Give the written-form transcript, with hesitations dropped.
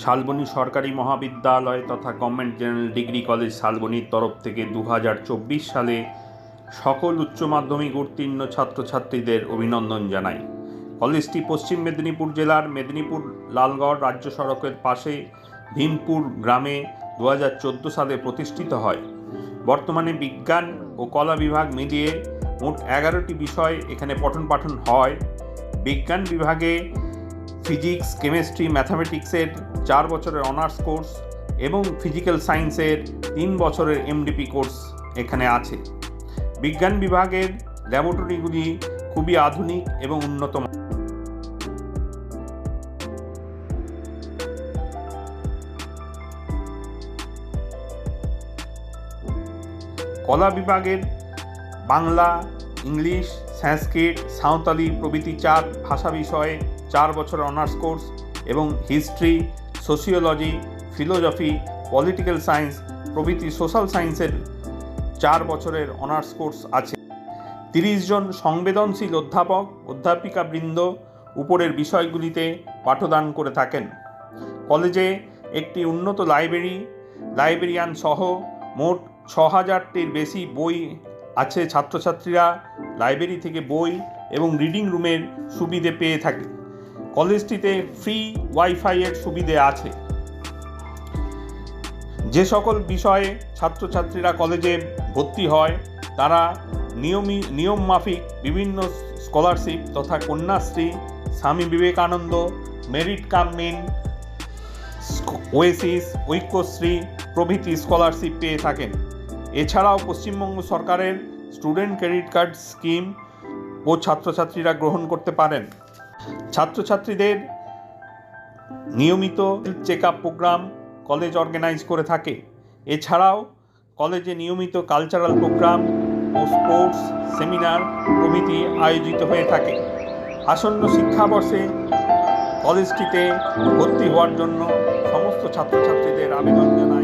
শালবনী সরকারি মহাবিদ্যালয় তথা গভর্নমেন্ট জেনারেল ডিগ্রি কলেজ শালবনীর তরফ থেকে 2024 সালে সকল উচ্চ মাধ্যমিক উত্তীর্ণ ছাত্রছাত্রীদের অভিনন্দন জানাই। কলেজটি পশ্চিম মেদিনীপুর জেলার মেদিনীপুর লালগড় রাজ্য সড়কের পাশে ভীমপুর গ্রামে 2014 সালে প্রতিষ্ঠিত হয়। বর্তমানে বিজ্ঞান ও কলা বিভাগ মিলিয়ে মোট 11টি বিষয় এখানে পঠন পাঠন হয়। বিজ্ঞান বিভাগে ফিজিক্স, কেমিস্ট্রি, ম্যাথামেটিক্সের 4 বছরের অনার্স কোর্স এবং ফিজিক্যাল সায়েন্সের 3 বছরের এমডিপি কোর্স এখানে আছে। বিজ্ঞান বিভাগের ল্যাবরেটরিগুলি খুবই আধুনিক এবং উন্নত। কলা বিভাগের বাংলা, ইংলিশ, সংস্কৃত, সাঁওতালি প্রভৃতি 4 ভাষা বিষয়ে 4 বছরের অনার্স কোর্স এবং history, sociology, philosophy, political science প্রভৃতি সোশ্যাল সায়েন্সের 4 বছরের অনার্স কোর্স আছে। 30 জন সংবেদনশীল অধ্যাপক অধ্যাপিকাবৃন্দ উপরের বিষয়গুলিতে পাঠদান করে থাকেন। কলেজে একটি উন্নত লাইব্রেরিয়ান সহ মোট 6000টির বেশি বই আছে। ছাত্রছাত্রীরা লাইব্রেরি থেকে বই এবং রিডিং রুমের সুবিধে পেয়ে থাকে। কলেজটিতে ফ্রি ওয়াইফাইয়ের সুবিধে আছে। যে সকল বিষয়ে ছাত্রছাত্রীরা কলেজে ভর্তি হয় তারা নিয়ম মাফিক বিভিন্ন স্কলারশিপ তথা Kanyashree, Swami Vivekananda, merit cum means, Oasis, Aikyashree প্রভৃতি স্কলারশিপ পেয়ে থাকেন। এছাড়াও পশ্চিমবঙ্গ সরকারের স্টুডেন্ট ক্রেডিট কার্ড স্কিম ও ছাত্রছাত্রীরা গ্রহণ করতে পারেন। ছাত্রছাত্রীদের নিয়মিত check up programme college organise করে থাকে। এছাড়াও কলেজে নিয়মিত কালচারাল প্রোগ্রাম ও স্পোর্টস সেমিনার প্রভৃতি আয়োজিত হয়ে থাকে। আসন্ন শিক্ষাবর্ষে কলেজটিতে ভর্তি হওয়ার জন্য সমস্ত ছাত্রছাত্রীদের আবেদন জানায়।